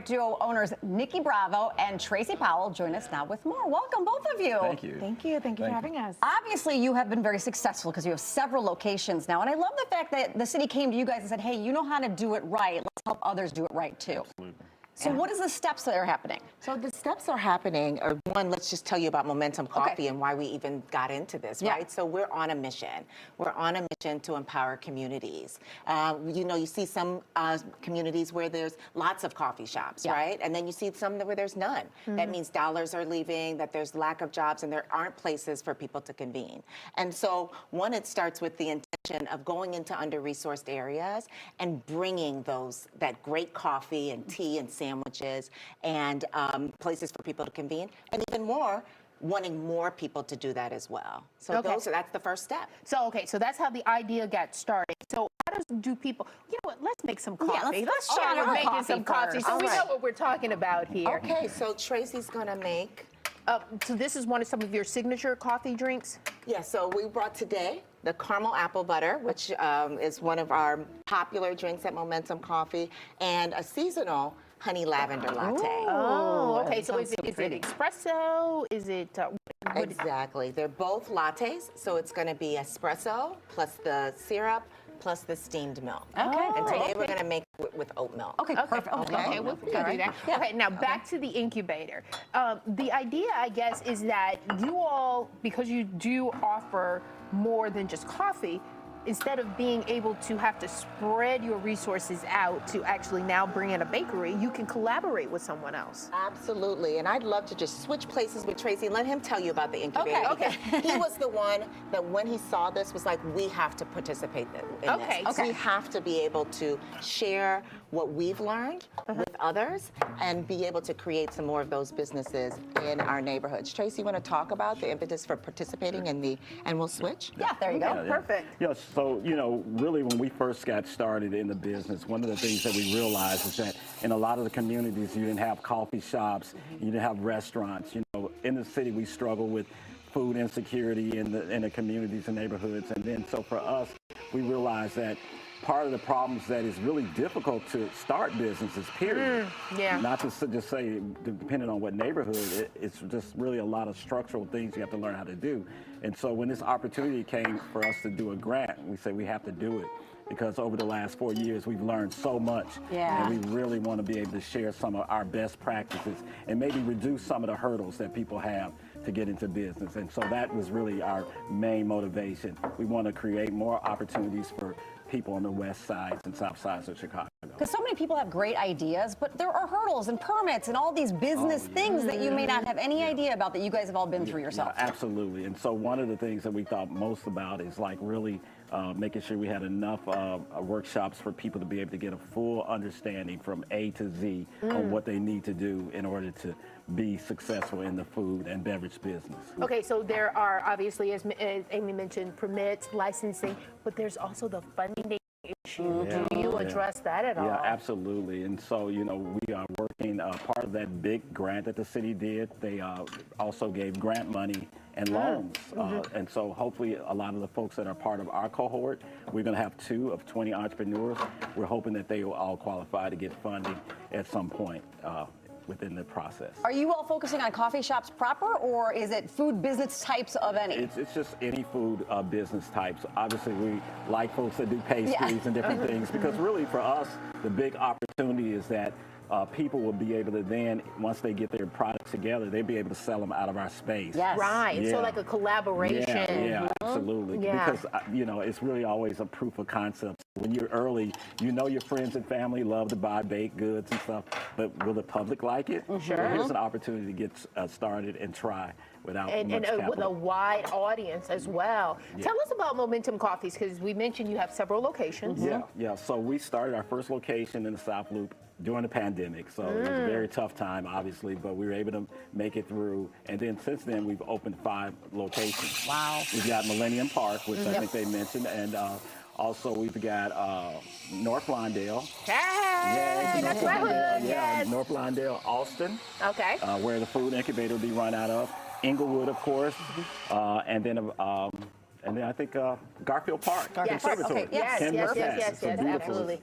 duo owners Nikki Bravo and Tracey Powell join us now with more. Welcome, both of you. Thank you. Thank you. Thank you for having us. Obviously, you have been very successful because you have several locations now. And I love the fact that the city came to you guys and said, hey, you know how to do it right. Let's help others do it right, too. Absolutely. So what is the steps that are happening? So the steps are happening, or one, let's just tell you about Momentum Coffee and why we even got into this, right? So we're on a mission. We're on a mission to empower communities. You know, you see some communities where there's lots of coffee shops, right? And then you see some where there's none. That means dollars are leaving, that there's lack of jobs, and there aren't places for people to convene. And so, one, it starts with the intention of going into under-resourced areas and bringing that great coffee and tea and sandwiches and places for people to convene, and even more, wanting more people to do that as well. So that's the first step. So so that's how the idea got started. So how do people, you know what, let's make some coffee. Let's start share with making coffee some coffee first. so we know what we're talking about here. Okay, so Tracey's gonna make. So this is some of your signature coffee drinks? Yeah, so we brought today the caramel apple butter, which is one of our popular drinks at Momentum Coffee, and a seasonal honey lavender latte. Oh, okay. So is it espresso? Is it? Exactly. They're both lattes, so it's going to be espresso plus the syrup plus the steamed milk. Okay. And today we're going to make it with oat milk. Okay, perfect. Okay, we'll do that. Okay, now back to the incubator. The idea, I guess, is that you all, because you do offer more than just coffee, instead of being able to have to spread your resources out to actually now bring in a bakery, you can collaborate with someone else. Absolutely, and I'd love to just switch places with Tracey. Let him tell you about the incubator. Okay. He was the one that when he saw this was like, we have to participate in this. We have to be able to share what we've learned with others and be able to create some more of those businesses in our neighborhoods. Tracey, you want to talk about the impetus for participating and we'll switch? Yeah, there you go. Perfect. Yeah, so, you know, really when we first got started in the business, one of the things that we realized is that in a lot of the communities, you didn't have coffee shops, you didn't have restaurants. You know, in the city, we struggle with food insecurity in the communities and neighborhoods. And then so for us, we realized that part of the problems that is really difficult to start businesses, period. Not to just say, depending on what neighborhood, it's just really a lot of structural things you have to learn how to do. And so when this opportunity came for us to do a grant, we said we have to do it. Because over the last 4 years, we've learned so much. And we really want to be able to share some of our best practices and maybe reduce some of the hurdles that people have to get into business. And so that was really our main motivation. We want to create more opportunities for people on the west sides and south sides of Chicago. Because so many people have great ideas, but there are hurdles and permits and all these business things that you may not have any idea about that you guys have all been through yourself. Yeah, absolutely. And so one of the things that we thought most about is like really making sure we had enough workshops for people to be able to get a full understanding from A to Z on what they need to do in order to be successful in the food and beverage business. Okay, so there are obviously, as Amy mentioned, permits, licensing, but there's also the funding issue. Do you address that at all? Yeah, absolutely. And so, you know, we are working part of that big grant that the city did. They also gave grant money and loans. And so hopefully a lot of the folks that are part of our cohort, we're going to have 2 of 20 entrepreneurs. We're hoping that they will all qualify to get funding at some point within the process. Are you all focusing on coffee shops proper, or is it food business types of any? It's just any food business types. Obviously, we like folks that do pastries and different things, because really for us, the big opportunity is that people will be able to then, once they get their products together, they'll be able to sell them out of our space. Right. Yeah. So like a collaboration. Yeah, absolutely. Because, you know, it's really always a proof of concept. When you're early, you know your friends and family love to buy baked goods and stuff, but will the public like it? Sure. Here's an opportunity to get started and try without much capital. With a wide audience as well. Tell us about Momentum Coffees, because we mentioned you have several locations. Yeah. So we started our first location in the South Loop during the pandemic. So it was a very tough time, obviously, but we were able to make it through. And then since then, we've opened 5 locations. Wow. We've got Millennium Park, which I think they mentioned, and also we've got North Lawndale. Hey, that's my hood, yes. North Lawndale, Austin. Okay. Where the food incubator will be run out of. Inglewood, of course, and then I think Garfield Park, Conservatory. Yes, absolutely.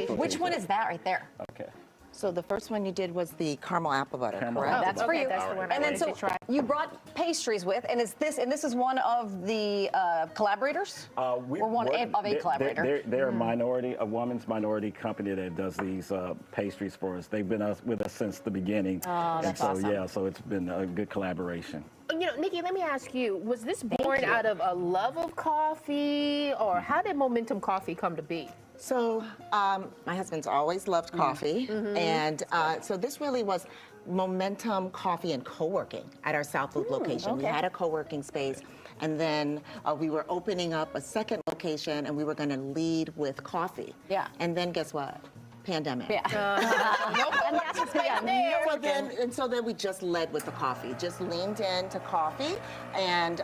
Which one is that right there? Okay. So the first one you did was the caramel apple butter, Caramel correct? apple That's for Okay, you. that's the one I And then wanted so to try. you brought pastries with, and this is one of the collaborators, or one of a collaborator. They're a minority, a woman's minority company that does these pastries for us. They've been with us since the beginning. Oh, that's and so, awesome. Yeah, so it's been a good collaboration. You know, Nikki, let me ask you, was this born out of a love of coffee, or how did Momentum Coffee come to be? So my husband's always loved coffee, and so this really was Momentum Coffee and Co-working at our South Loop location. We had a co-working space, and then we were opening up a second location, and we were going to lead with coffee. Yeah. And then guess what? Pandemic. Yeah. So then we just led with the coffee, just leaned into coffee, and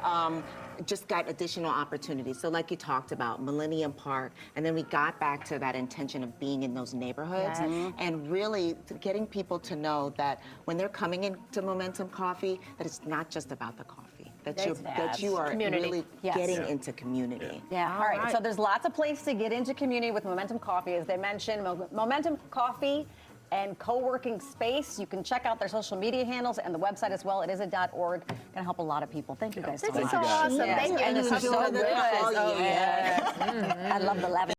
just got additional opportunities. So like you talked about, Millennium Park, and then we got back to that intention of being in those neighborhoods and really getting people to know that when they're coming into Momentum Coffee, that it's not just about the coffee, that you are Community. really getting into community. Yeah, all right. So there's lots of places to get into community with Momentum Coffee. As they mentioned, Momentum Coffee and co-working space. You can check out their social media handles and the website as well. It is a .org. Going to help a lot of people. Thank you guys so This much. is so awesome. Thank you. And this is so good. Oh, yeah. I love the lavender.